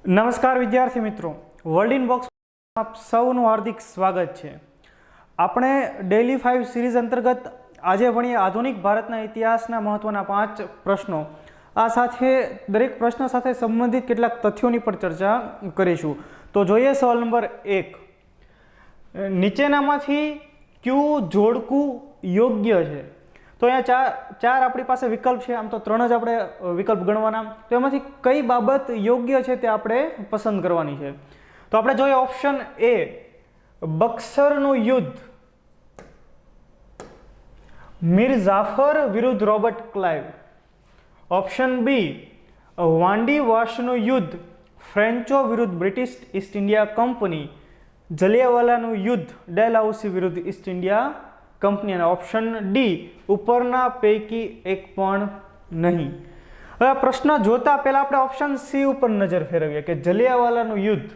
નમસ્કાર વિદ્યાર્થી મિત્રો, વર્લ્ડ ઇન બોક્સ આપ સૌનું હાર્દિક સ્વાગત છે. આપણે ડેલી 5 સિરીઝ અંતર્ગત આજે ભણીએ આધુનિક ભારતના ઇતિહાસના મહત્વના 5 પ્રશ્નો. આ સાથે દરેક પ્રશ્ન સાથે સંબંધિત કેટલાક તથ્યોની પર ચર્ચા કરીશું. તો જોઈએ સવાલ નંબર 1. નીચેનામાંથી કયું જોડકું યોગ્ય છે? તો અહીંયા ચાર આપણી પાસે વિકલ્પ છે. આમ તો 3 જ આપણે વિકલ્પ ગણવાના. તો એમાંથી કઈ બાબત યોગ્ય છે તે આપણે પસંદ કરવાની છે. તો આપણે જોઈએ ઓપ્શન એ, બક્સરનું યુદ્ધ, મીર જાફર વિરુદ્ધ રોબર્ટ ક્લાઇવ. ઓપ્શન બી, વાંડી વાશનું યુદ્ધ, ફ્રેન્ચો વિરુદ્ધ બ્રિટિશ ઈસ્ટ ઇન્ડિયા કંપની, જલિયાવાલાનું યુદ્ધ, ડેલહાઉસી વિરુદ્ધ ઈસ્ટ ઇન્ડિયા કંપની. અને ઓપ્શન ડી, ઉપરના પૈકી એક પણ નહીં. હવે પ્રશ્ન જોતા પહેલા આપણે ઓપ્શન સી ઉપર નજર ફેરવીએ કે જલિયાવાલાનું યુદ્ધ,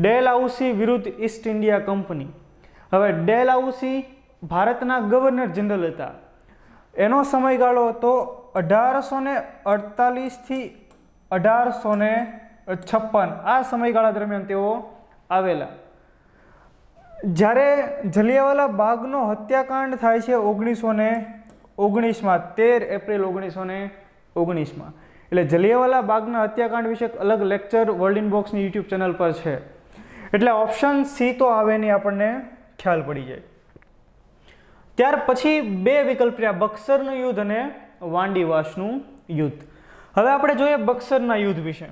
ડેલહાઉસી વિરુદ્ધ ઈસ્ટ ઇન્ડિયા કંપની. હવે ડેલહાઉસી ભારતના ગવર્નર જનરલ હતા. એનો સમયગાળો હતો 1848 થી 1856. આ સમયગાળા દરમિયાન તેઓ આવેલા. જ્યારે જલિયાવાલા બાગનો હત્યાકાંડ થાય છે 1919માં, 13 એપ્રિલ 1919માં. એટલે જલિયાવાલા બાગના હત્યાકાંડ વિશે એક અલગ લેક્ચર વર્લ્ડ ઇન બોક્સની યુટ્યુબ ચેનલ પર છે. એટલે ઓપ્શન સી તો આવે નહીં, આપણને ખ્યાલ પડી જાય. ત્યાર પછી 2 વિકલ્પ રહ્યા, બક્સરનું યુદ્ધ અને વાંડીવાશનું યુદ્ધ. હવે આપણે જોઈએ બક્સરના યુદ્ધ વિશે.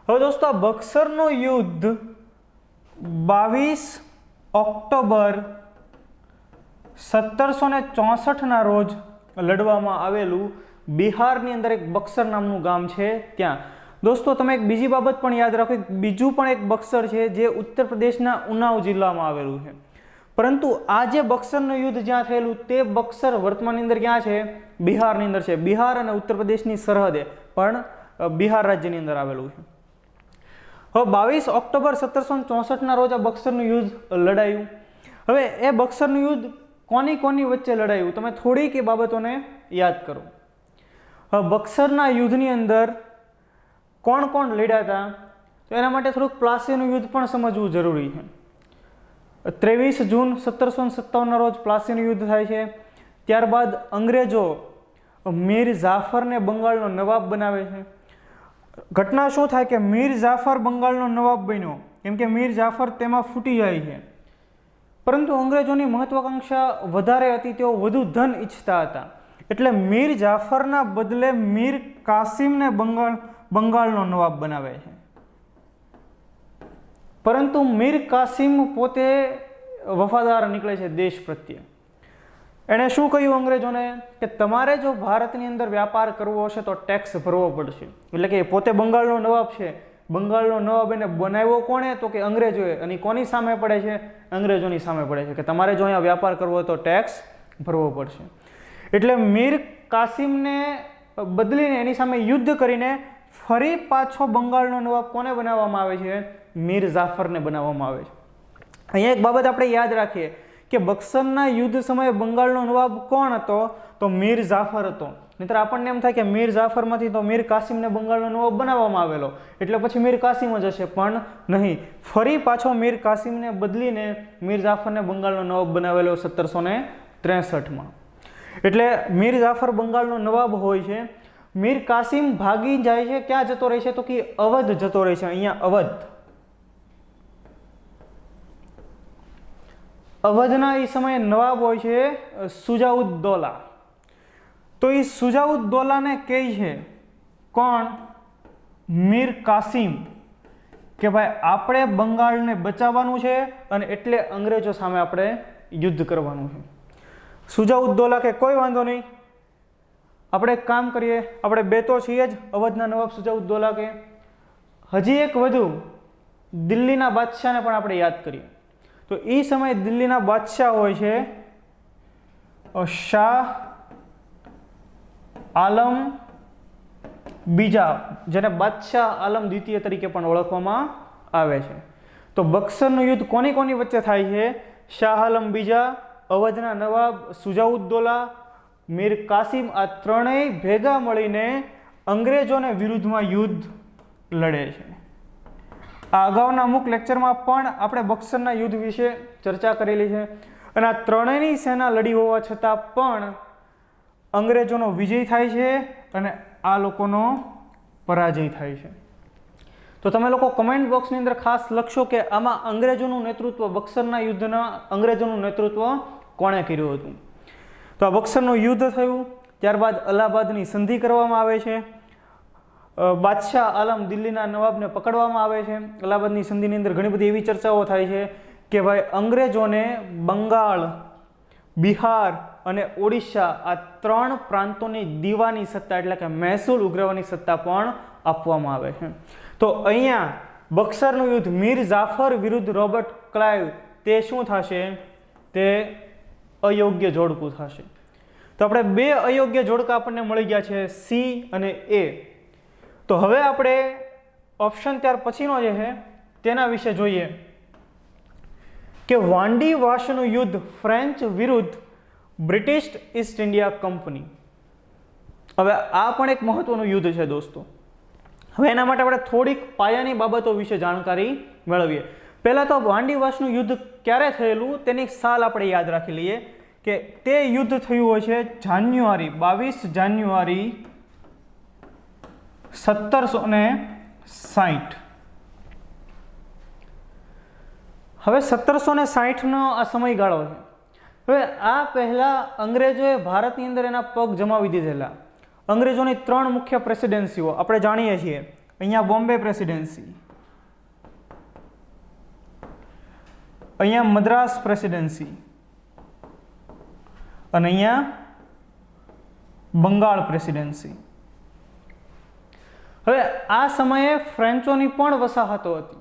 હવે દોસ્તો, આ બક્સરનું યુદ્ધ 22 ઓક્ટોબર 1764ના રોજ લડવામાં આવેલું. બિહારની અંદર એક બક્સર નામનું ગામ છે ત્યાં. દોસ્તો, તમે એક બીજી બાબત પણ યાદ રાખો, બીજું પણ એક બક્સર છે જે ઉત્તર પ્રદેશના ઉન્નાવ જિલ્લામાં આવેલું છે. પરંતુ આ જે બક્સરનું યુદ્ધ જ્યાં થયેલું તે બક્સર વર્તમાનની અંદર ક્યાં છે? બિહારની અંદર છે. બિહાર અને ઉત્તર પ્રદેશની સરહદે પણ બિહાર રાજ્યની અંદર આવેલું છે. હવે 22 ઓક્ટોબર 1764ના રોજ આ બક્સરનું યુદ્ધ લડાયું. હવે એ બક્સરનું યુદ્ધ કોની વચ્ચે લડાયું? તમે થોડીક એ બાબતોને યાદ કરો. હવે બક્સરના યુદ્ધની અંદર કોણ લડ્યા હતા? તો એના માટે થોડુંક પ્લાસીનું યુદ્ધ પણ સમજવું જરૂરી છે. 23 જૂન 1757ના રોજ પ્લાસીનું યુદ્ધ થાય છે. ત્યારબાદ અંગ્રેજો મીર જાફરને બંગાળનો નવાબ બનાવે છે. ઘટના શું થાય કે મીર જાફર બંગાળનો નવાબ બન્યો, કેમ કે મીર જાફર તેમાં ફૂટી જાય છે. પરંતુ અંગ્રેજોની મહત્વાકાંક્ષા વધારે હતી, તેઓ વધુ ધન ઈચ્છતા હતા. એટલે મીર જાફરના બદલે મીર કાસિમને બંગાળનો નવાબ બનાવે છે. પરંતુ મીર કાસિમ પોતે વફાદાર નીકળે છે દેશ પ્રત્યે. એણે શું કહ્યું અંગ્રેજોને કે તમારે જો ભારતની અંદર વ્યાપાર કરવો હશે તો ટેક્સ ભરવો પડશે. એટલે કે પોતે બંગાળનો નવાબ છે. બંગાળનો નવાબ એને બનાવ્યો કોણે? તો કે અંગ્રેજોએ. અને કોની સામે પડે છે? અંગ્રેજોની સામે પડે છે કે તમારે જો અહીંયા વ્યાપાર કરવો હોય તો ટેક્સ ભરવો પડશે. એટલે મીર કાસિમને બદલીને એની સામે યુદ્ધ કરીને ફરી પાછો બંગાળનો નવાબ કોને બનાવવામાં આવે છે? મીર જાફરને બનાવવામાં આવે છે. અહીંયા એક બાબત આપણે યાદ રાખીએ કે બક્સરના યુદ્ધ સમયે બંગાળનો નવાબ કોણ હતો? તો મીર જાફર હતો. નહીંતર આપણને એમ થાય કે મીર જાફરમાંથી તો મીર કાસિમને બંગાળનો નવાબ બનાવવામાં આવેલો, એટલે પછી મીર કાસિમ જ હશે. પણ નહીં, ફરી પાછો મીર કાસિમને બદલીને મીર જાફરને બંગાળનો નવાબ બનાવેલો 1763માં. એટલે મીર જાફર બંગાળનો નવાબ હોય છે. મીર કાસિમ ભાગી જાય છે. ક્યાં જતો રહે છે? તો કે અવધ જતો રહે છે. અહીંયા અવધના એ સમયે નવાબ હોય છે સુજાઉદ્દૌલા. તો એ સુજાઉદ્દૌલાને કહે છે કોણ? મીર કાસિમ કે ભાઈ આપણે બંગાળને બચાવવાનું છે અને એટલે અંગ્રેજો સામે આપણે યુદ્ધ કરવાનું છે. સુજાઉદ્દૌલા કે કોઈ વાંધો નહીં, આપણે એક કામ કરીએ, આપણે બે તો છીએ જ. અવધના નવાબ સુજાઉદ્દૌલા કે હજી એક વધુ દિલ્હીના બાદશાહને પણ આપણે યાદ કરીએ. તો એ સમયે દિલ્હીના બાદશાહ હોય છે શાહ આલમ બીજા, જેને બાદશાહ આલમ દ્વિતીય તરીકે પણ ઓળખવામાં આવે છે. તો બક્સરનું યુદ્ધ કોની વચ્ચે થાય છે? શાહ આલમ બીજા, અવધના નવાબ સુજાઉદ્દૌલા, મીર કાસિમ, આ ત્રણેય ભેગા મળીને અંગ્રેજોને વિરુદ્ધમાં યુદ્ધ લડે છે. આ અગાઉના અમુક લેક્ચરમાં પણ આપણે બક્સરના યુદ્ધ વિશે ચર્ચા કરેલી છે અને આ ત્રણેયની સેના લડી હોવા છતાં પણ અંગ્રેજોનો વિજય થાય છે અને આ લોકોનો પરાજય થાય છે. તો તમે લોકો કમેન્ટ બોક્સની અંદર ખાસ લખશો કે આમાં અંગ્રેજોનું નેતૃત્વ, બક્સરના યુદ્ધના અંગ્રેજોનું નેતૃત્વ કોણે કર્યું હતું. તો આ બક્સરનું યુદ્ધ થયું, ત્યારબાદ અલ્હાબાદની સંધિ કરવામાં આવે છે. બાદશાહ આલમ દિલ્હીના નવાબને પકડવામાં આવે છે. અલ્હાબાદની સંધિની અંદર ઘણી બધી એવી ચર્ચાઓ થાય છે કે ભાઈ અંગ્રેજોને બંગાળ, બિહાર અને ઓડિશા આ ત્રણ પ્રાંતોની દીવાની સત્તા એટલે કે મહેસૂલ ઉઘરાવવાની સત્તા પણ આપવામાં આવે છે. તો અહીંયા બક્સરનું યુદ્ધ મીર જાફર વિરુદ્ધ રોબર્ટ ક્લાઇવ તે શું થશે? તે અયોગ્ય જોડકું થશે. તો આપણે બે અયોગ્ય જોડકા આપણને મળી ગયા છે, સી અને એ. તો હવે આપણે ઓપ્શન ત્યાર પછીનો જે છે તેના વિશે જોઈએ કે વાંડી વાશનું યુદ્ધ ફ્રેન્ચ વિરુદ્ધ બ્રિટિશ ઈસ્ટ ઇન્ડિયા કંપની. હવે આ પણ એક મહત્વનું યુદ્ધ છે દોસ્તો. હવે એના માટે આપણે થોડીક પાયાની બાબતો વિશે જાણકારી મેળવીએ. પહેલાં તો વાંડી વાશનું યુદ્ધ ક્યારે થયેલું તેની સાલ આપણે યાદ રાખી લઈએ કે તે યુદ્ધ થયું હોય છે જાન્યુઆરી 22 જાન્યુઆરી 1760. હવે 1760નો આ સમયગાળો છે. હવે આ પહેલાં અંગ્રેજોએ ભારતની અંદર એના પગ જમાવી દીધેલા. અંગ્રેજોની ત્રણ મુખ્ય પ્રેસિડેન્સીઓ આપણે જાણીએ છીએ. અહીંયા બોમ્બે પ્રેસિડેન્સી, અહીંયા મદ્રાસ પ્રેસિડેન્સી અને અહીંયા બંગાળ પ્રેસિડેન્સી. હવે આ સમયે ફ્રેન્ચોની પણ વસાહતો હતી.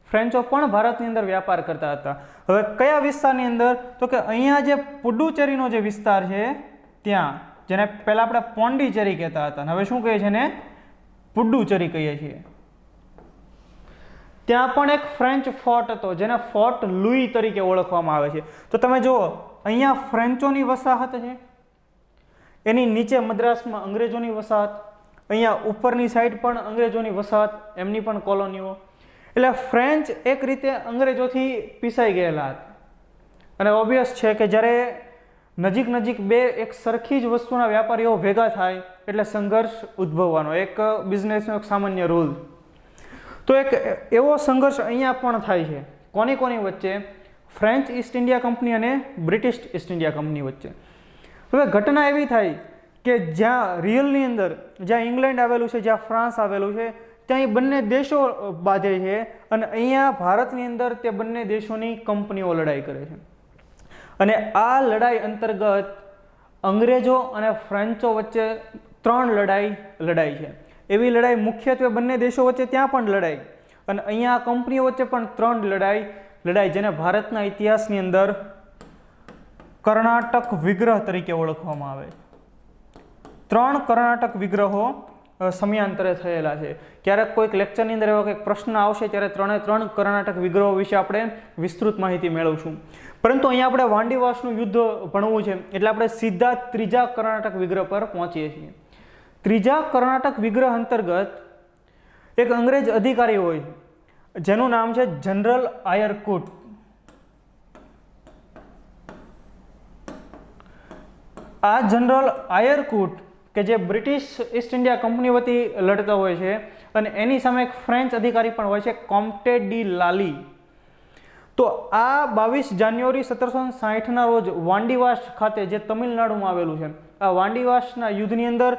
ફ્રેન્ચો પણ ભારતની અંદર વ્યાપાર કરતા હતા. હવે કયા વિસ્તારની અંદર? તો કે અહીંયા જે પુડુચેરીનો જે વિસ્તાર છે ત્યાં, જેને પહેલાં આપણે પોંડિચેરી કહેતા હતા, હવે શું કહીએ છીએ ને? પુડુચેરી કહીએ છીએ. ત્યાં પણ એક ફ્રેન્ચ ફોર્ટ હતો જેને ફોર્ટ લુઈ તરીકે ઓળખવામાં આવે છે. તો તમે જુઓ અહીંયા ફ્રેન્ચોની વસાહત છે, એની નીચે મદ્રાસમાં અંગ્રેજોની વસાહત, અહીંયા ઉપરની સાઈડ પણ અંગ્રેજોની વસાહત, એમની પણ કોલોનીઓ. એટલે ફ્રેન્ચ એક રીતે અંગ્રેજોથી પીસાઈ ગયેલા હતા. અને ઓબ્વિયસ છે કે જ્યારે નજીક નજીક બે એક સરખી જ વસ્તુના વ્યાપારીઓ ભેગા થાય એટલે સંઘર્ષ ઉદ્ભવવાનો એક બિઝનેસનો એક સામાન્ય રૂલ. તો એક એવો સંઘર્ષ અહીંયા પણ થાય છે. કોની વચ્ચે? ફ્રેન્ચ ઈસ્ટ ઇન્ડિયા કંપની અને બ્રિટિશ ઈસ્ટ ઇન્ડિયા કંપની વચ્ચે. હવે ઘટના એવી થાય કે જ્યાં રિયલની અંદર જ્યાં ઇંગ્લેન્ડ આવેલું છે, જ્યાં ફ્રાન્સ આવેલું છે, ત્યાં એ બંને દેશો બાંધે છે અને અહીંયા ભારતની અંદર તે બંને દેશોની કંપનીઓ લડાઈ કરે છે. અને આ લડાઈ અંતર્ગત અંગ્રેજો અને ફ્રેન્ચો વચ્ચે ત્રણ લડાઈ લડાઈ છે. એવી લડાઈ મુખ્યત્વે બંને દેશો વચ્ચે ત્યાં પણ લડાઈ અને અહીંયા કંપનીઓ વચ્ચે પણ ત્રણ લડાઈ જેને ભારતના ઇતિહાસની અંદર કર્ણાટક વિગ્રહ તરીકે ઓળખવામાં આવે છે. ત્રણ કર્ણાટક વિગ્રહો સમયાંતરે થયેલા છે. ક્યારેક કોઈક લેક્ચરની અંદર એવો કંઈક પ્રશ્ન આવશે ત્યારે ત્રણ કર્ણાટક વિગ્રહો વિશે આપણે વિસ્તૃત માહિતી મેળવશું. પરંતુ અહીંયા આપણે વાંડીવાસનું યુદ્ધ ભણવું છે એટલે આપણે સીધા ત્રીજા કર્ણાટક વિગ્રહ પર પહોંચીએ છીએ. ત્રીજા કર્ણાટક વિગ્રહ અંતર્ગત એક અંગ્રેજ અધિકારી હોય જેનું નામ છે જનરલ આયરકૂટ. આ જનરલ આયરકૂટ કે જે બ્રિટિશ ઈસ્ટ ઇન્ડિયા કંપની વતી લડતા હોય છે અને એની સામે એક ફ્રેન્ચ અધિકારી પણ હોય છે, કોમ્ટે ડી લાલી. તો આ 22 જાન્યુઆરી 1760ના રોજ વાંડીવાસ ખાતે જે તમિલનાડુમાં આવેલું છે, આ વાંડીવાસના યુદ્ધની અંદર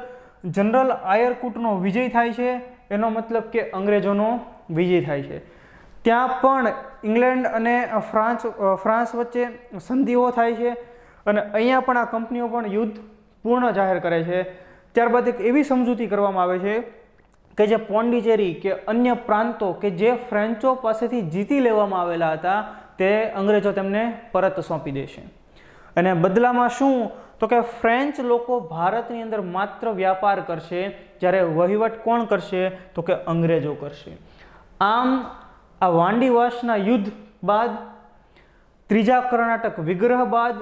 જનરલ આયરકૂટનો વિજય થાય છે. એનો મતલબ કે અંગ્રેજોનો વિજય થાય છે. ત્યાં પણ ઇંગ્લેન્ડ અને ફ્રાન્સ વચ્ચે સંધિઓ થાય છે અને અહીંયા પણ આ કંપનીઓ પણ યુદ્ધ પૂર્ણ જાહેર કરે છે. ત્યારબાદ એક એવી સમજૂતી કરવામાં આવે છે કે જે પોંડિચેરી કે અન્ય પ્રાંતો કે જે ફ્રેન્ચો પાસેથી જીતી લેવામાં આવેલા હતા તે અંગ્રેજો તેમને પરત સોંપી દેશે. અને બદલામાં શું? તો કે ફ્રેન્ચ લોકો ભારતની અંદર માત્ર વ્યાપાર કરશે, જ્યારે વહીવટ કોણ કરશે? તો કે અંગ્રેજો કરશે. આમ આ વાંડીવાસના યુદ્ધ બાદ, ત્રીજા કર્ણાટક વિગ્રહ બાદ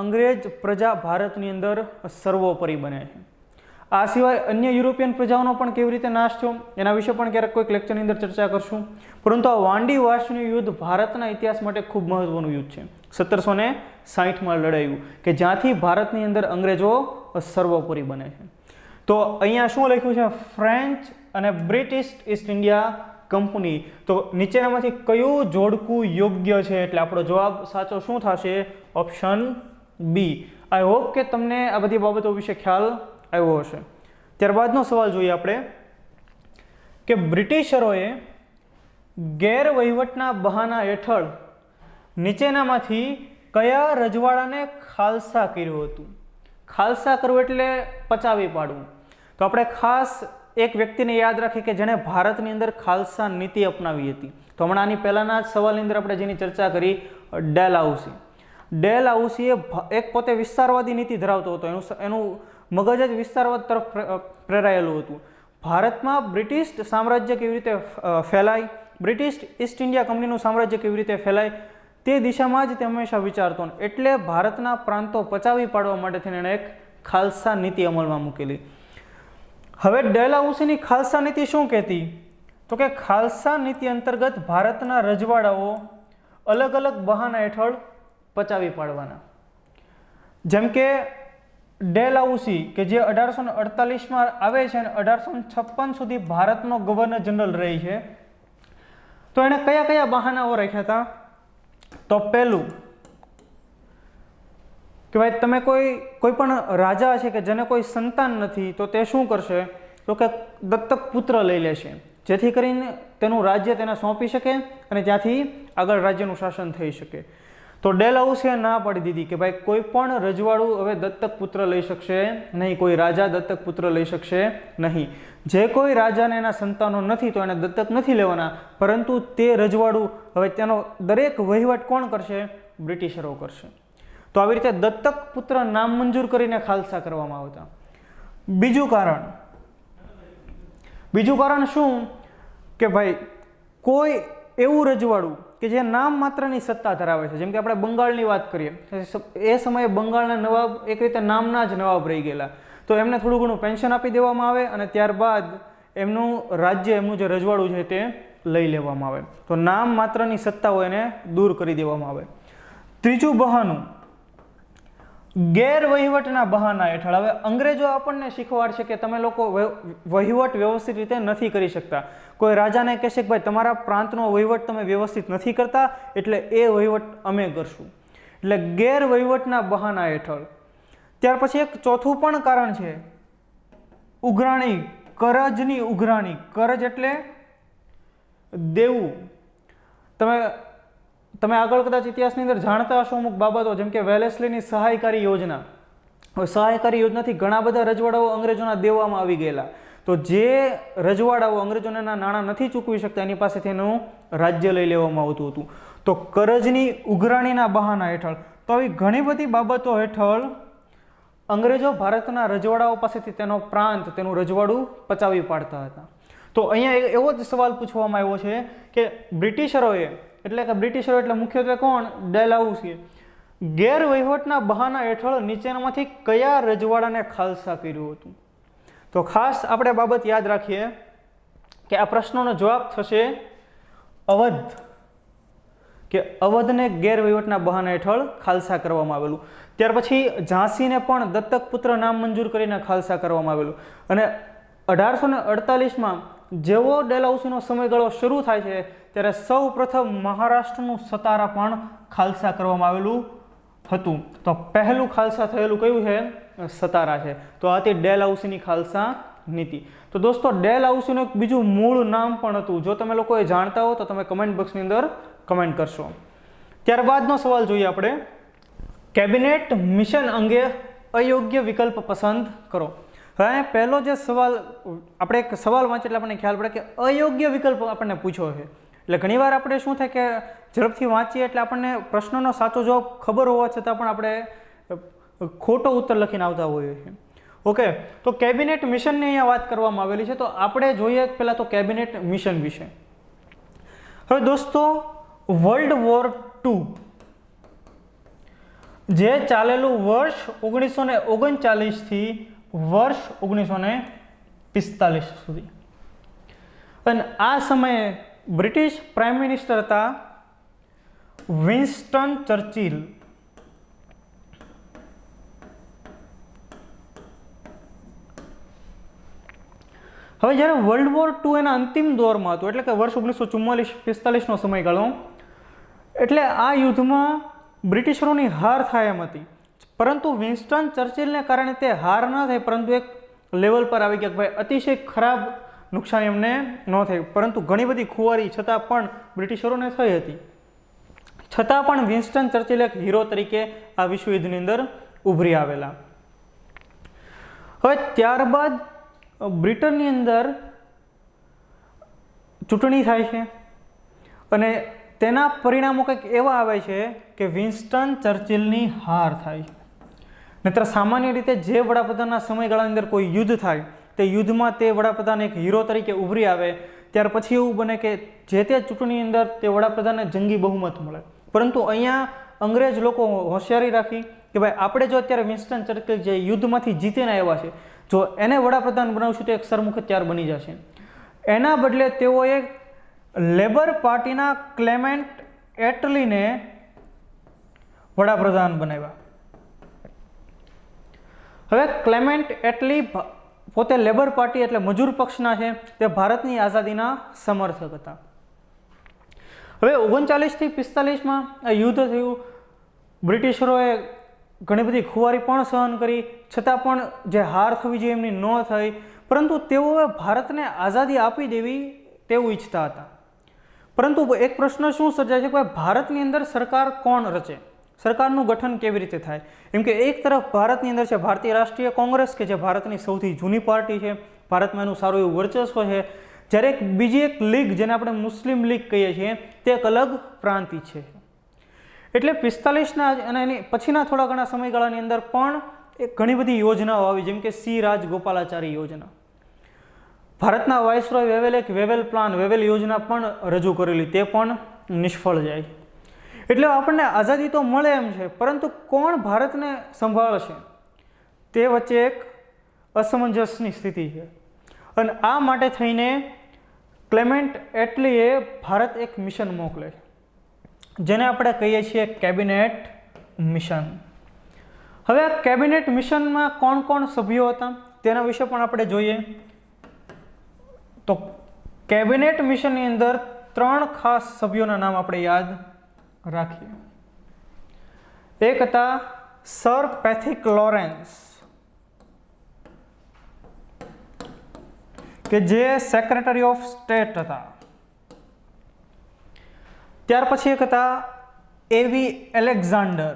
અંગ્રેજ પ્રજા ભારતની અંદર સર્વોપરી બને છે. આ સિવાય અન્ય યુરોપિયન પ્રજાઓનો પણ કેવી રીતે નાશ થયો એના વિશે પણ ક્યારેક કોઈક લેક્ચરની અંદર ચર્ચા કરશું. પરંતુ આ વાંડી વાસનું યુદ્ધ ભારતના ઇતિહાસ માટે ખૂબ મહત્વનું યુદ્ધ છે. 1760માં લડાયું કે જ્યાંથી ભારતની અંદર અંગ્રેજો સર્વોપરી બને છે. તો અહીંયા શું લખ્યું છે? ફ્રેન્ચ અને બ્રિટિશ ઈસ્ટ ઇન્ડિયા કંપની. તો નીચેનામાંથી કયું જોડકું યોગ્ય છે? એટલે આપણો જવાબ સાચો શું થશે? Option B. આઈ હોપ કે તમને આ બધી બાબતો વિશે ખ્યાલ આવ્યો હશે. ત્યારબાદનો સવાલ જોઈએ આપણે કે બ્રિટિશરોએ ગેરવહીવટના બહાના હેઠળ નીચેનામાંથી કયા રજવાડાને ખાલસા કર્યું હતું? ખાલસા કરવું એટલે પચાવી પાડવું. તો આપણે ખાસ એક વ્યક્તિને યાદ રાખીએ કે જેણે ભારતની અંદર ખાલસા નીતિ અપનાવી હતી. તો હમણાં આની પહેલાના જ સવાલની અંદર આપણે જેની ચર્ચા કરી, ડેલહાઉસી. ડેલહાઉસીએ એક પોતે વિસ્તારવાદી નીતિ ધરાવતો હતો. એનું મગજ જ વિસ્તારવાદ તરફ પ્રેરાયેલું હતું. ભારતમાં બ્રિટિશ સામ્રાજ્ય કેવી રીતે ફેલાય, બ્રિટિશ ઈસ્ટ ઇન્ડિયા કંપનીનું સામ્રાજ્ય કેવી રીતે ફેલાય તે દિશામાં જ તે હંમેશા વિચારતો. એટલે ભારતના પ્રાંતો પચાવી પાડવા માટે થઈને એણે એક ખાલસા નીતિ અમલમાં મૂકેલી. હવે ડેલહાઉસીની ખાલસા નીતિ શું કહેતી? તો કે ખાલસા નીતિ અંતર્ગત ભારતના રજવાડાઓ અલગ અલગ બહાના હેઠળ પચાવી પાડવાના. જેમ કે ડેલહાઉસી કે જે 1848માં આવે છે અને 1856 સુધી ભારતનો ગવર્નર જનરલ રહી છે. તો એણે કયા કયા બહાનાઓ રાખ્યા હતા? તો પહેલું કે ભાઈ તમે કોઈ પણ રાજા છે કે જેને કોઈ સંતાન નથી તો તે શું કરશે? તો કે દત્તક પુત્ર લઈ લેશે, જેથી કરીને તેનું રાજ્ય તેને સોંપી શકે અને ત્યાંથી આગળ રાજ્યનું શાસન થઈ શકે. તો ડેલહાઉસીએ ના પાડી દીધી કે ભાઈ કોઈ પણ રજવાડું હવે દત્તક પુત્ર લઈ શકશે નહીં, કોઈ રાજા દત્તક પુત્ર લઈ શકશે નહીં. જે કોઈ રાજાને એના સંતાનો નથી તો એને દત્તક નથી લેવાના, પરંતુ તે રજવાડું હવે તેનો દરેક વહીવટ કોણ કરશે? બ્રિટિશરો કરશે. તો આવી રીતે દત્તક પુત્ર નામંજૂર કરીને ખાલસા કરવામાં આવતા. બીજું કારણ શું? કે ભાઈ કોઈ એવું રજવાડું કે જે નામ માત્રની સત્તા ધરાવે છે. જેમ કે આપણે બંગાળની વાત કરીએ, એ સમયે બંગાળના નવાબ એક રીતે નામના જ નવાબ રહી ગયેલા. તો એમને થોડું ઘણું પેન્શન આપી દેવામાં આવે અને ત્યારબાદ એમનું રાજ્ય, એમનું જે રજવાડું છે તે લઈ લેવામાં આવે. તો નામ માત્રની સત્તાઓ એને દૂર કરી દેવામાં આવે. ત્રીજું બહાનું ગેરવહીવટના બહાના હેઠળ. હવે અંગ્રેજો આપણને શીખવાડશે કે તમે લોકો વહીવટ વ્યવસ્થિત રીતે નથી કરી શકતા. કોઈ રાજાને કહેશે કે ભાઈ તમારા પ્રાંતનો વહીવટ તમે વ્યવસ્થિત નથી કરતા એટલે એ વહીવટ અમે કરશું. એટલે ગેરવહીવટના બહાના હેઠળ. ત્યાર પછી એક ચોથું પણ કારણ છે, ઉઘરાણી, કરજની ઉઘરાણી. કરજ એટલે દેવું. તમે આગળ કદાચ ઇતિહાસની અંદર જાણતા હશો અમુક બાબતો, જેમ કે વેલેસ્લીની સહાયકારી યોજના. હવે સહાયકારી યોજનાથી ઘણા બધા રજવાડાઓ અંગ્રેજોના દેવામાં આવી ગયેલા. તો જે રજવાડાઓ અંગ્રેજોના નાણાં નથી ચૂકવી શકતા એની પાસેથી એનું રાજ્ય લઈ લેવામાં આવતું હતું. તો કરજની ઉઘરાણીના બહાના હેઠળ. તો આવી ઘણી બધી બાબતો હેઠળ અંગ્રેજો ભારતના રજવાડાઓ પાસેથી તેનો પ્રાંત, તેનું રજવાડું પચાવી પાડતા હતા. તો અહીંયા એવો જ સવાલ પૂછવામાં આવ્યો છે કે બ્રિટિશરોએ, બ્રિટિશરો એટલે મુખ્યત્વે કોણ? ડેલહાઉસી. ગેરવહીવટના બહાના હેઠળ નીચેનામાંથી કયા રજવાડાને ખાલસા કર્યું હતું? તો ખાસ આપણે બાબત યાદ રાખીએ કે આ પ્રશ્નોનો જવાબ થશે અવધ. કે અવધને ગેરવહીવટના બહાના હેઠળ ખાલસા કરવામાં આવેલું. ત્યાર પછી ઝાંસીને પણ દત્તક પુત્ર નામ મંજૂર કરીને ખાલસા કરવામાં આવેલું. અને 1848માં જેવો ડેલહાઉસીનો સમયગાળો શરૂ થાય છે ત્યારે સૌ પ્રથમ મહારાષ્ટ્રનું સતારા પણ ખાલસા કરવામાં આવેલું હતું. તો પહેલું ખાલસા થયેલું કયું છે? સતારા છે. તો આ હતી ડેલહાઉસીની ખાલસા નીતિ. તો દોસ્તો ડેલહાઉસીનું એક બીજું મૂળ નામ પણ હતું. જો તમે લોકોએ જાણતા હો તો તમે કમેન્ટ બોક્સની અંદર કમેન્ટ કરશો. ત્યારબાદનો સવાલ જોઈએ આપણે, કેબિનેટ મિશન અંગે અયોગ્ય વિકલ્પ પસંદ કરો. હવે પહેલો જે સવાલ આપણે એક સવાલ વાંચીએ એટલે આપણને ખ્યાલ પડે કે અયોગ્ય વિકલ્પ આપણને પૂછ્યો છે. એટલે ઘણીવાર આપણે શું થાય કે ઝડપથી વાંચીએ એટલે આપણને પ્રશ્નનો સાચો જવાબ ખબર હોવા છતાં પણ આપણે ખોટો ઉત્તર લખીને આવતા હોઈએ છીએ. ઓકે, તો કેબિનેટ મિશનની અહીંયા વાત કરવામાં આવેલી છે. તો આપણે જોઈએ પહેલાં તો કેબિનેટ મિશન વિશે. હવે દોસ્તો વર્લ્ડ વોર II જે ચાલેલું વર્ષ 1939 થી વર્ષ 1945 સુધી. અને આ સમયે બ્રિટિશ પ્રાઇમ મિનિસ્ટર હતા વિન્સ્ટન ચર્ચિલ. હવે જ્યારે વર્લ્ડ વોર II એના અંતિમ દોરમાં હતું, એટલે કે વર્ષ 1944-45નો સમયગાળો, એટલે આ યુદ્ધમાં બ્રિટિશરોની હાર થાય એમ હતી. પરંતુ વિન્સ્ટન ચર્ચિલને કારણે તે હાર ન થઈ, પરંતુ એક લેવલ પર આવી ગયા કે ભાઈ અતિશય ખરાબ નુકસાની એમને ન થઈ, પરંતુ ઘણી બધી ખુવારી છતાં પણ બ્રિટિશરોને થઈ હતી. છતાં પણ વિન્સ્ટન ચર્ચિલ એક હીરો તરીકે આ વિશ્વ યુદ્ધની અંદર ઉભરી આવેલા. હવે ત્યારબાદ બ્રિટનની અંદર ચૂંટણી થાય છે અને તેના પરિણામો કંઈક એવા આવે છે કે વિન્સ્ટન ચર્ચિલની હાર થાય છે. નહીતર સામાન્ય રીતે જે વડાપ્રધાનના સમયગાળાની અંદર કોઈ યુદ્ધ થાય તે યુદ્ધમાં તે વડાપ્રધાન એક હીરો તરીકે ઉભરી આવે, ત્યાર પછી એવું બને કે જે તે ચૂંટણીની અંદર તે વડાપ્રધાનને જંગી બહુમત મળે. પરંતુ અહીંયા અંગ્રેજ લોકો હોશિયારી રાખી કે ભાઈ આપણે જો અત્યારે વિન્સ્ટન ચર્ચિલ જે યુદ્ધમાંથી જીતીને આવ્યા છે, જો એને વડાપ્રધાન બનાવશું તો એક સરમુખત્યાર બની જશે. એના બદલે તેઓએ લેબર પાર્ટીના ક્લેમેન્ટ એટલીને વડાપ્રધાન બનાવ્યા. હવે ક્લેમેન્ટ એટલી પોતે લેબર પાર્ટી એટલે મજૂર પક્ષના છે, તે ભારતની આઝાદીના સમર્થક હતા. હવે 39-45માં આ યુદ્ધ થયું. બ્રિટિશરોએ ઘણી બધી ખુવારી પણ સહન કરી, છતાં પણ જે હાર થવી જોઈએ એમની ન થઈ, પરંતુ તેઓએ ભારતને આઝાદી આપી દેવી તેવું ઈચ્છતા હતા. પરંતુ એક પ્રશ્ન શું સર્જાય છે કે ભારતની અંદર સરકાર કોણ રચે, સરકારનું ગઠન કેવી રીતે થાય? એમ કે એક તરફ ભારતની અંદર છે ભારતીય રાષ્ટ્રીય કોંગ્રેસ કે જે ભારતની સૌથી જૂની પાર્ટી છે, ભારતમાં એનું સારું એવું વર્ચસ્વ છે, જ્યારે બીજી એક લીગ જેને આપણે મુસ્લિમ લીગ કહીએ છીએ તે એક અલગ પ્રાંતિ છે. એટલે 45ના અને એની પછીના થોડા ઘણા સમયગાળાની અંદર પણ ઘણી બધી યોજનાઓ આવી, જેમ કે સી રાજગોપાલાચારી યોજના. ભારતના વાઇસરોય વેવેલે એક વેવેલ પ્લાન, વેવેલ યોજના પણ રજૂ કરેલી, તે પણ નિષ્ફળ જાય. એટલે આપણને આઝાદી તો મળે એમ છે, પરંતુ કોણ ભારતને સંભાળશે તે વચ્ચે એક અસમંજસની સ્થિતિ છે. અને આ માટે થઈને ક્લેમેન્ટ એટલીએ ભારત એક મિશન મોકલે છે, જેને આપણે કહીએ છીએ કેબિનેટ મિશન. હવે આ કેબિનેટ મિશનમાં કોણ કોણ સભ્યો હતા તેના વિશે પણ આપણે જોઈએ. તો કેબિનેટ મિશનની અંદર 3 ખાસ સભ્યોના નામ આપણે યાદ રાખીએ. એક હતા સર પેથિક લોરેન્સ, કે જે સેક્રેટરી ઓફ સ્ટેટ હતા. ત્યાર પછી એક હતા એવી એલેક્ઝાન્ડર,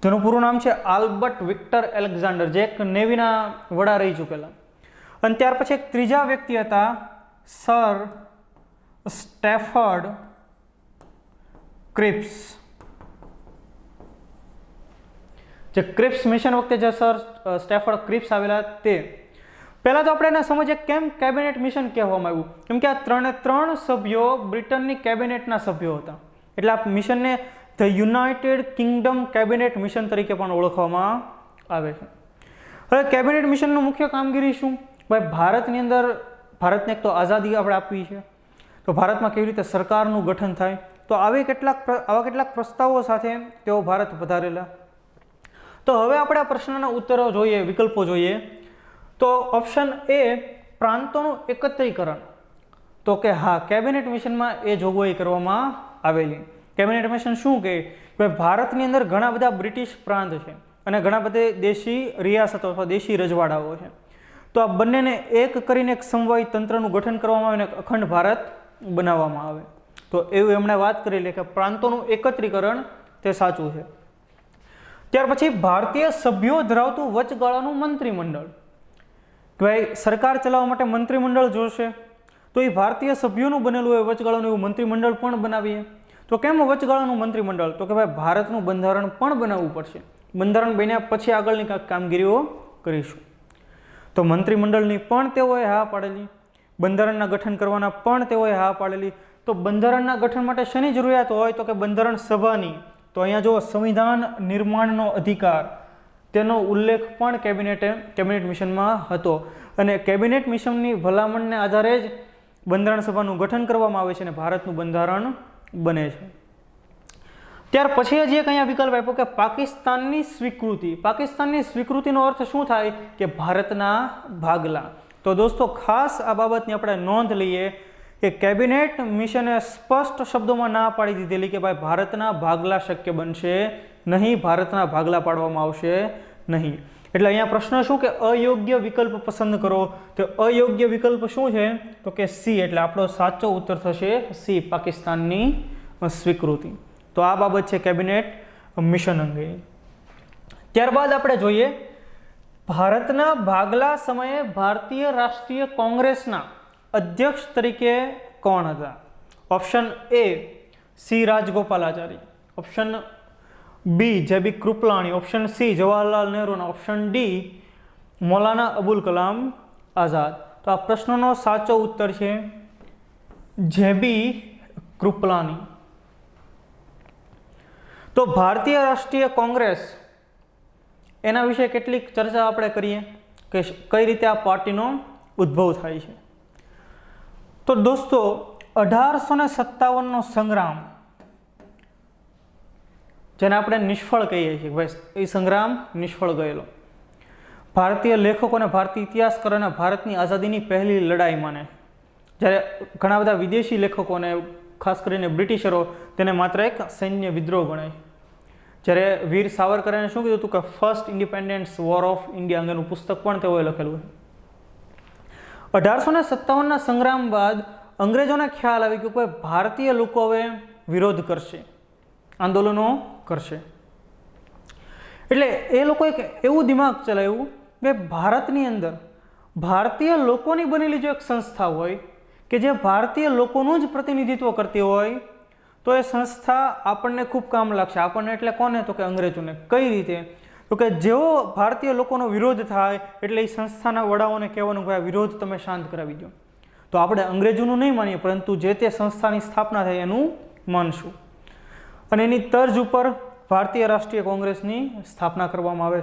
જેનું પૂરું નામ છે આલ્બર્ટ વિક્ટર એલેક્ઝાન્ડર, જે એક નેવીના વડા રહી ચૂકેલા. અને ત્યાર પછી એક ત્રીજા વ્યક્તિ હતા સર સ્ટેફર્ડ ક્રિપ્સ, જે ક્રિપ્સ મિશન વખતે જે સર સ્ટેફર્ડ ક્રિપ્સ આવેલા તે. પહેલાં તો આપણે એને સમજીએ કેમ કેબિનેટ મિશન કહેવામાં આવ્યું, કેમ કે આ 3 સભ્યો બ્રિટનની કેબિનેટના સભ્યો હતા. એટલે આ મિશનને the United Kingdom cabinet mission તરીકે પણ ઓળખવામાં આવે છે. હવે કેબિનેટ મિશનનું મુખ્ય કામગીરી શું? ભાઈ ભારતની અંદર ભારતને એક તો આઝાદી આપણે આપવી છે, તો ભારતમાં કેવી રીતે સરકારનું ગઠન થાય, તો આવા કેટલાક પ્રસ્તાવો સાથે તેઓ ભારત પધારેલા. તો હવે આપણે આ પ્રશ્નના ઉત્તરો જોઈએ, વિકલ્પો જોઈએ. તો ઓપ્શન એ પ્રાંતોનું એકત્રીકરણ, તો કે હા, કેબિનેટ મિશનમાં એ જોગવાઈ કરવામાં આવેલી. કેબિનેટ મિશન શું કહે? ભારતની અંદર ઘણા બધા બ્રિટિશ પ્રાંત છે અને ઘણા બધા દેશી રિયાસતો અથવા દેશી રજવાડાઓ છે. તો આ બંનેને એક કરીને એક સમવાયી તંત્રનું ગઠન કરવામાં આવે અને અખંડ ભારત બનાવવામાં આવે. તો એવું એમણે વાત કરેલી કે પ્રાંતોનું એકત્રીકરણ તે સાચું છે. ત્યાર પછી ભારતીય સભ્યો ધરાવતું વચગાળાનું મંત્રીમંડળ, કે ભાઈ સરકાર ચલાવવા માટે મંત્રીમંડળ જોશે, તો એ ભારતીય સભ્યોનું બનેલું હોય વચગાળાનું એવું મંત્રીમંડળ પણ બનાવીએ. તો કેમ વચગાળાનું મંત્રીમંડળ? તો કે ભાઈ ભારતનું બંધારણ પણ બનાવવું પડશે, બંધારણ બન્યા પછી આગળની કામગીરીઓ કરીશું. તો મંત્રીમંડળની પણ તેઓએ હા પાડેલી, બંધારણના ગઠન કરવાના પણ તેઓએ હા પાડેલી. તો બંધારણના ગઠન માટે શેની જરૂરિયાત હોય? તો કે બંધારણ સભાની. તો અહીંયા જો સંવિધાન નિર્માણનો અધિકાર તેનો ઉલ્લેખ પણ કેબિનેટ મિશનમાં હતો અને કેબિનેટ મિશનની ભલામણને આધારે જ બંધારણ સભાનું ગઠન કરવામાં આવે છે અને ભારતનું બંધારણ બને છે. ત્યાર પછી હજી એક અહીંયા વિકલ્પ આપ્યો કે પાકિસ્તાનની સ્વીકૃતિ. પાકિસ્તાનની સ્વીકૃતિનો અર્થ શું થાય કે ભારતના ભાગલા. તો દોસ્તો ખાસ આ બાબતની આપણે નોંધ લઈએ કે કેબિનેટ મિશને સ્પષ્ટ શબ્દોમાં ના પાડી દીધેલી કે ભાઈ ભારતના ભાગલા શક્ય બનશે નહીં, ભારતના ભાગલા પાડવામાં આવશે નહીં. એટલે અહીંયા પ્રશ્ન શું કે અયોગ્ય વિકલ્પ પસંદ કરો. તો અયોગ્ય વિકલ્પ શું છે તો કે સી, એટલે આપણો સાચો ઉત્તર થશે સી, પાકિસ્તાનની સ્વીકૃતિ. તો આ બાબત છે કેબિનેટ મિશન અંગે. ત્યારબાદ આપણે જોઈએ ભારતના ભાગલા સમયે ભારતીય રાષ્ટ્રીય કોંગ્રેસના અધ્યક્ષ તરીકે કોણ હતા? Option A C Rajagopalachari, option B J B Kripalani, option C Jawaharlal Nehru અને ઓપ્શન ડી મૌલાના અબુલ કલામ આઝાદ. તો આ પ્રશ્નનો સાચો ઉત્તર છે જેબી કૃપલાણી. તો ભારતીય રાષ્ટ્રીય કોંગ્રેસ એના વિશે કેટલીક ચર્ચા આપણે કરીએ કે કઈ રીતે આ પાર્ટીનો ઉદ્ભવ થાય છે. તો દોસ્તો 1857નો સંગ્રામ, જેને આપણે નિષ્ફળ કહીએ છીએ, ભાઈ એ સંગ્રામ નિષ્ફળ ગયેલો. ભારતીય લેખકોને, ભારતીય ઇતિહાસકારોને ભારતની આઝાદીની પહેલી લડાઈ માને, જ્યારે ઘણા બધા વિદેશી લેખકોને, ખાસ કરીને બ્રિટિશરો, તેને માત્ર એક સૈન્ય વિદ્રોહ ગણાય. જ્યારે વીર સાવરકરે શું કીધું હતું કે first independence war of India અંગેનું પુસ્તક પણ તેઓએ લખેલું છે. 1857ના સંગ્રામ બાદ અંગ્રેજોને ખ્યાલ આવી ગયો કે ભારતીય લોકો હવે વિરોધ કરશે, આંદોલનો કરશે. એટલે એ લોકો એક એવું દિમાગ ચલાવ્યું કે ભારતની અંદર ભારતીય લોકોની બનેલી જો એક સંસ્થા હોય કે જે ભારતીય લોકોનું જ પ્રતિનિધિત્વ કરતી હોય તો એ સંસ્થા આપણને ખૂબ કામ લાગશે. આપણને એટલે કોને? તો કે અંગ્રેજોને. કઈ રીતે? તો કે જેવો ભારતીય લોકોનો વિરોધ થાય એટલે એ સંસ્થાના વડાઓને કહેવાનું કે આ વિરોધ તમે શાંત કરાવી દો. તો આપણે અંગ્રેજોનું નહીં માનીએ, પરંતુ જે તે સંસ્થાની સ્થાપના થાય એનું માનશું. અને એની તર્જ ઉપર ભારતીય રાષ્ટ્રીય કોંગ્રેસની સ્થાપના કરવામાં આવે.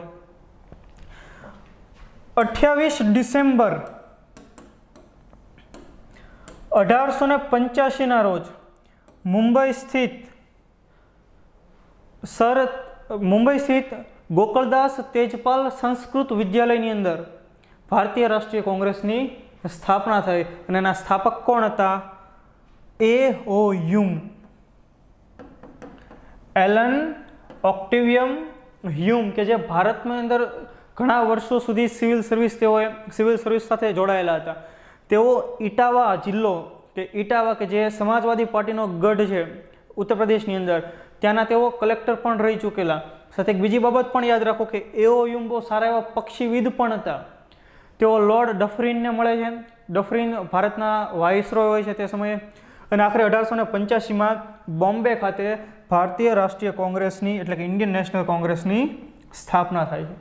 28 ડિસેમ્બર 1885ના રોજ મુંબઈ સ્થિત ગોકળદાસ તેજપાલ સંસ્કૃત વિદ્યાલયની અંદર ભારતીય રાષ્ટ્રીય કોંગ્રેસની સ્થાપના થઈ. અને એના સ્થાપક કોણ હતા? A.O. હ્યુમ, એલન ઓક્ટેવિયમ હ્યુમ, કે જે ભારતની અંદર ઘણા વર્ષો સુધી સિવિલ સર્વિસ સાથે જોડાયેલા હતા. તેઓ ઇટાવા જિલ્લો કે ઇટાવા કે જે સમાજવાદી પાર્ટીનો ગઢ છે ઉત્તર પ્રદેશની અંદર, ત્યાંના તેઓ કલેક્ટર પણ રહી ચૂકેલા. સાથે એક બીજી બાબત પણ યાદ રાખો કે A.O. હ્યુમ બહુ સારા એવા પક્ષીવિદ પણ હતા. તેઓ લોર્ડ ડફરીનને મળે છે. ડફરીન ભારતના વાઇસરોય હોય છે તે સમયે. અને આખરે 1885માં બોમ્બે ખાતે ભારતીય રાષ્ટ્રીય કોંગ્રેસની એટલે કે ઇન્ડિયન નેશનલ કોંગ્રેસની સ્થાપના થાય છે.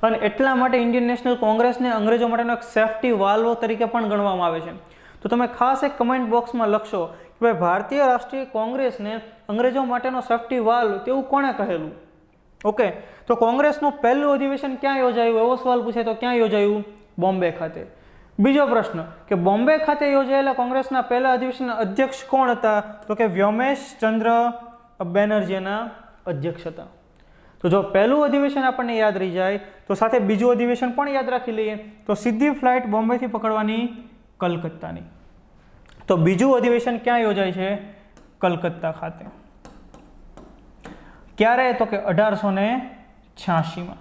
અને એટલા માટે ઇન્ડિયન નેશનલ કોંગ્રેસને અંગ્રેજો માટેનો એક સેફટી વાલ્વ તરીકે પણ ગણવામાં આવે છે. તો તમે ખાસ એક કમેન્ટ બોક્સમાં લખશો કે ભાઈ ભારતીય રાષ્ટ્રીય કોંગ્રેસને અંગ્રેજો માટેનો સેફટી વાલ્વ તેવું કોણે કહેલું? ઓકે, તો કોંગ્રેસનું પહેલું અધિવેશન ક્યાં યોજાયું? એવો સવાલ પૂછે તો ક્યાં યોજાયું? બોમ્બે ખાતે. બીજો પ્રશ્ન કે બોમ્બે ખાતે યોજાયેલા કોંગ્રેસના પહેલા અધિવેશનના અધ્યક્ષ કોણ હતા? તો કે વ્યોમેશ ચંદ્ર બેનર્જીના અધ્યક્ષ હતા. તો જો પહેલું અધિવેશન આપણને યાદ રહી જાય તો સાથે બીજું અધિવેશન પણ યાદ રાખી લઈએ. તો સીધી ફ્લાઇટ બોમ્બેથી પકડવાની કલકત્તાની. તો બીજું અધિવેશન ક્યાં યોજાય છે? કલકત્તા ખાતે. ક્યારે? તો કે 1886માં.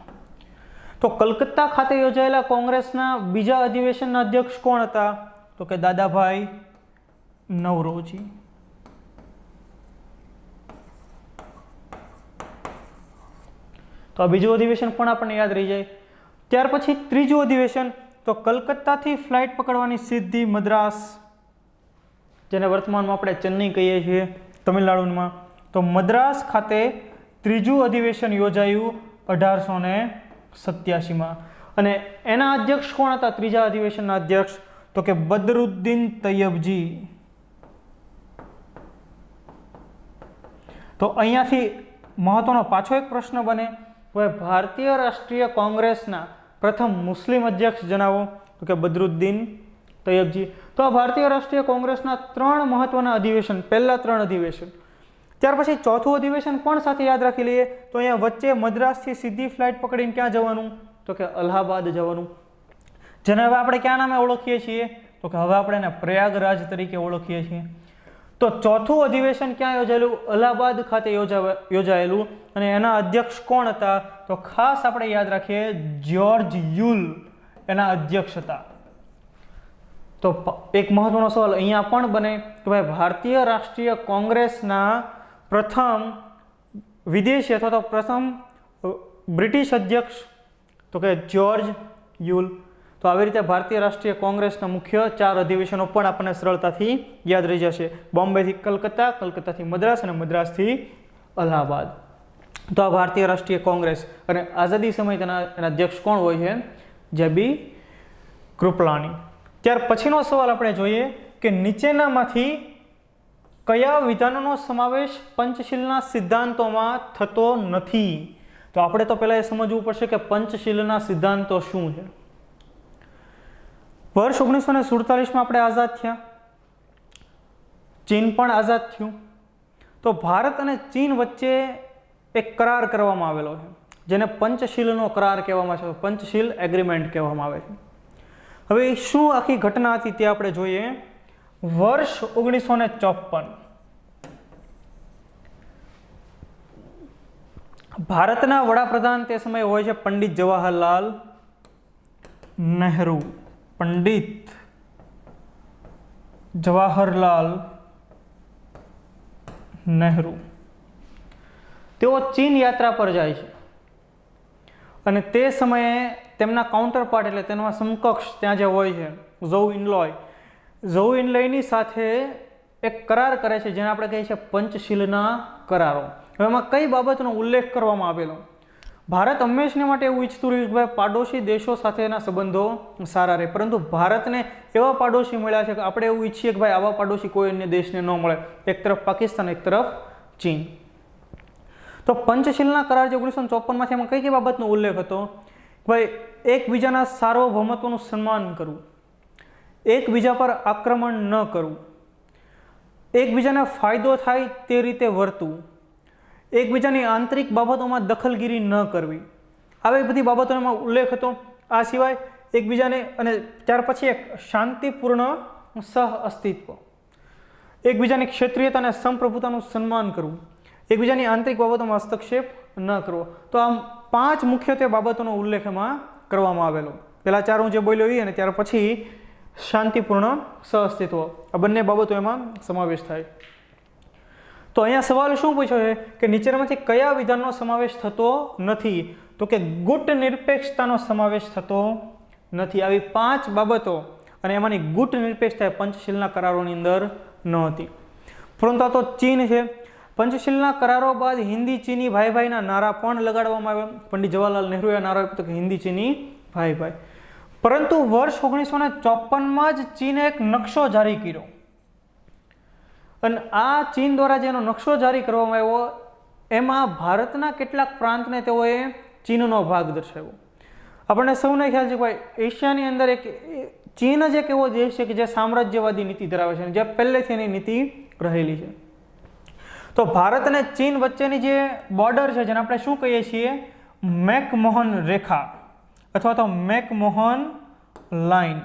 તો કલકત્તા ખાતે યોજાયેલા કોંગ્રેસના બીજા અધિવેશનના અધ્યક્ષ કોણ હતા? તો કે દાદાભાઈ નવરોજી. તો આ બીજું અધિવેશન પણ આપણને યાદ રહી જાય. ત્યાર પછી ત્રીજું અધિવેશન, તો કલકત્તાથી ફ્લાઇટ પકડવાની સીધી મદ્રાસ, જેને વર્તમાનમાં આપણે ચેન્નઈ કહીએ છીએ તમિલનાડુમાં. તો મદ્રાસ ખાતે ત્રીજું અધિવેશન યોજાયું 1887માં. અને એના અધ્યક્ષ કોણ હતા? ત્રીજા અધિવેશનના અધ્યક્ષ તો કે બદરુદ્દીન તૈયબજી. તો અહીંયાથી મહત્વનો પાછો એક પ્રશ્ન બને, હવે ભારતીય રાષ્ટ્રીય કોંગ્રેસના પ્રથમ મુસ્લિમ અધ્યક્ષ જણાવો, તો કે બદરુદ્દીન તૈયબજી. તો આ ભારતીય રાષ્ટ્રીય કોંગ્રેસના 3 મહત્વના અધિવેશન, પહેલા 3 અધિવેશન. ત્યાર પછી ચોથું અધિવેશન કોણ સાથે યાદ રાખી લઈએ, તો અહીંયા વચ્ચે મદ્રાસથી સીધી ફ્લાઇટ પકડીને ક્યાં જવાનું, તો કે અલ્હાબાદ જવાનું, જેને હવે આપણે ક્યાં નામે ઓળખીએ છીએ, તો કે હવે આપણે એને પ્રયાગરાજ તરીકે ઓળખીએ છીએ. તો ચોથું અધિવેશન ક્યાં યોજાયેલું, અલ્હાબાદ ખાતે યોજાયેલું, અને એના અધ્યક્ષ કોણ હતા, તો ખાસ આપણે યાદ રાખીએ જ્યોર્જ યુલ એના અધ્યક્ષ હતા. તો એક મહત્વનો સવાલ અહીંયા પણ બને કે ભાઈ ભારતીય રાષ્ટ્રીય કોંગ્રેસના પ્રથમ વિદેશી અથવા તો પ્રથમ બ્રિટિશ અધ્યક્ષ, તો કે જ્યોર્જ યુલ. તો આવી રીતે ભારતીય રાષ્ટ્રીય કોંગ્રેસના મુખ્ય 4 અધિવેશનો પણ આપણને સરળતાથી યાદ રહી જશે. બોમ્બેથી કલકત્તા, કલકત્તાથી મદ્રાસ અને મદ્રાસથી અલ્હાબાદ. તો આ ભારતીય રાષ્ટ્રીય કોંગ્રેસ, અને આઝાદી સમયે એના અધ્યક્ષ કોણ હોય છે, જેબી કૃપલાની. ત્યાર પછીનો સવાલ આપણે જોઈએ કે નીચેનામાંથી કયા વિધાનોનો સમાવેશ પંચશીલના સિદ્ધાંતોમાં થતો નથી. તો આપણે તો પહેલા એ સમજવું પડશે કે પંચશીલના સિદ્ધાંતો શું છે. વર્ષ 1947માં આપણે આઝાદ થયા, ચીન પણ આઝાદ થયું. તો ભારત અને ચીન વચ્ચે એક કરાર કરવામાં આવેલો છે, જેને પંચશીલનો કરાર કહેવામાં આવે છે, પંચશીલ એગ્રીમેન્ટ કહેવામાં આવે છે. હવે શું આખી ઘટના હતી તે આપણે જોઈએ. વર્ષ 1954 ભારતના વડાપ્રધાન તે સમયે હોય છે પંડિત જવાહરલાલ નહેરુ. પંડિત જવાહરલાલ નહેરુ તેઓ ચીન યાત્રા પર જાય છે, અને તે સમયે તેમના કાઉન્ટર પાર્ટ એટલે તેના સમકક્ષ ત્યાં જે હોય છે ઝોઉ ઇનલોયની સાથે એક કરાર કરે છે, જેને આપણે કહીએ છીએ પંચશીલના કરારો. હવે એમાં કઈ બાબતનો ઉલ્લેખ કરવામાં આવેલો, ભારત હંમેશને માટે એવું ઈચ્છતું રહ્યું કે ભાઈ પાડોશી દેશો સાથેના સંબંધો સારા રહે, પરંતુ ભારતને એવા પાડોશી મળ્યા છે કે આપણે એવું ઈચ્છીએ કે ભાઈ આવા પાડોશી કોઈ અન્ય દેશને ન મળે, એક તરફ પાકિસ્તાન, એક તરફ ચીન. તો પંચશીલના કરાર જે 1954માંથી એમાં કઈ કઈ બાબતનો ઉલ્લેખ હતો, ભાઈ એકબીજાના સાર્વભૌમત્વનું સન્માન કરવું, એકબીજા પર આક્રમણ ન કરવું, એકબીજાને ફાયદો થાય તે રીતે વર્તવું, એકબીજાની આંતરિક બાબતોમાં દખલગીરી ન કરવી, આવી બધી બાબતોનો એમાં ઉલ્લેખ હતો. આ સિવાય એકબીજાને, અને ત્યાર પછી એક શાંતિપૂર્ણ સહ અસ્તિત્વ, એકબીજાની ક્ષેત્રીયતા અને સંપ્રભુતાનું સન્માન કરવું, એકબીજાની આંતરિક બાબતોમાં હસ્તક્ષેપ ન કરવો. તો આમ 5 મુખ્યત્વે બાબતોનો ઉલ્લેખ એમાં કરવામાં આવેલો. પહેલા 4 હું જે બોલ્યો એ, અને ત્યાર પછી શાંતિપૂર્ણ સહઅસ્તિત્વ, આ બંને બાબતો એમાં સમાવેશ થાય. તો અહીંયા સવાલ શું પૂછ્યો છે કે નીચેનામાંથી કયા વિધાનનો સમાવેશ થતો નથી, તો કે ગુટ નિરપેક્ષતાનો સમાવેશ થતો નથી. આવી 5 બાબતો, અને એમાંની ગુટ નિરપેક્ષતા પંચશીલના કરારોની અંદર ન હતી. પરંતુ આ તો ચીન છે. પંચશીલના કરારો બાદ હિન્દી ચીની ભાઈ ભાઈના નારા પણ લગાડવામાં આવ્યા. પંડિત જવાહરલાલ નહેરુએ નારો આપ્યો કે હિન્દી ચીની ભાઈ ભાઈ. પરંતુ વર્ષ 1954માં જ ચીને એક નકશો જારી કર્યો, અને આ ચીન દ્વારા જેનો નકશો જારી કરવામાં આવ્યો એમાં ભારતના કેટલાક પ્રાંતને તેઓએ ચીનનો ભાગ દર્શાવ્યો. આપણને સૌને ખ્યાલ છે કે ભાઈ એશિયાની અંદર એક ચીન જ એક એવો દેશ છે કે જે સામ્રાજ્યવાદી નીતિ ધરાવે છે, જે પહેલેથી એની નીતિ રહેલી છે. તો ભારત અને ચીન વચ્ચેની જે બોર્ડર છે, જેને આપણે શું કહીએ છીએ, મેકમોહન રેખા અથવા તો મેકમોહન લાઈન.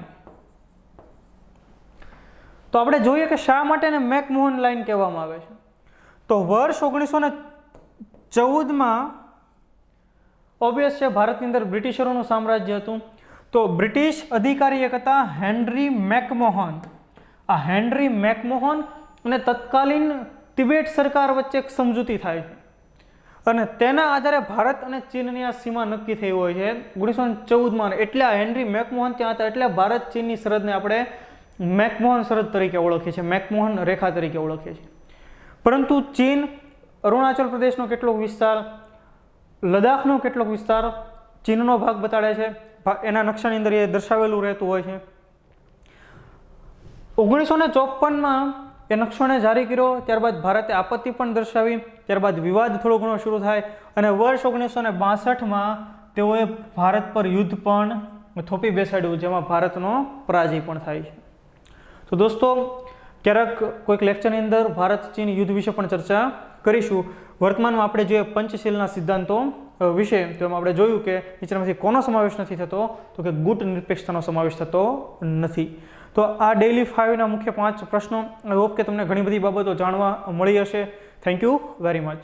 તો આપણે જોઈએ કે શા માટે એને મેકમોહન લાઈન કહેવામાં આવે છે. તો વર્ષ 1914માં ઓબ્વિયસ છે ભારતની અંદર બ્રિટિશરોનું સામ્રાજ્ય હતું. તો બ્રિટિશ અધિકારી એક હતા હેનરી મેકમોહન. આ હેનરી મેકમોહન અને તત્કાલીન તિબેટ સરકાર વચ્ચે એક સમજૂતી થાય છે, અને તેના આધારે ભારત અને ચીનની આ સીમા નક્કી થઈ હોય છે 1914માં. એટલે આ હેનરી મેકમોહન ત્યાં હતા, એટલે ભારત ચીનની સરહદને આપણે મેકમોહન સરહદ તરીકે ઓળખીએ છીએ, મેકમોહન રેખા તરીકે ઓળખીએ છીએ. પરંતુ ચીન અરુણાચલ પ્રદેશનો કેટલોક વિસ્તાર, લદ્દાખનો કેટલોક વિસ્તાર ચીનનો ભાગ બતાડે છે, એના નકશાની અંદર એ દર્શાવેલું રહેતું હોય છે. 1954માં એ નકશોને જારી કર્યો, ત્યારબાદ ભારતે આપત્તિ પણ દર્શાવી, ત્યારબાદ વિવાદ થોડો ઘણો શરૂ થાય અને વર્ષ 1962માં તેઓએ ભારત પર યુદ્ધ પણ થોપી બેસાડ્યું, જેમાં ભારતનો પરાજય પણ થાય છે. તો દોસ્તો ક્યારેક કોઈક લેક્ચરની અંદર ભારત ચીન યુદ્ધ વિશે પણ ચર્ચા કરીશું. વર્તમાનમાં આપણે જે પંચશીલના સિદ્ધાંતો વિશે, તો એમાં આપણે જોયું કે નીચેનામાંથી કોનો સમાવેશ નથી થતો, તો કે ગુટ નિરપેક્ષતાનો સમાવેશ થતો નથી. તો આ ડેઇલી 5ના મુખ્ય 5 પ્રશ્નો. આઈ હોપ કે તમને ઘણી બધી બાબતો જાણવા મળી હશે. Thank you very much.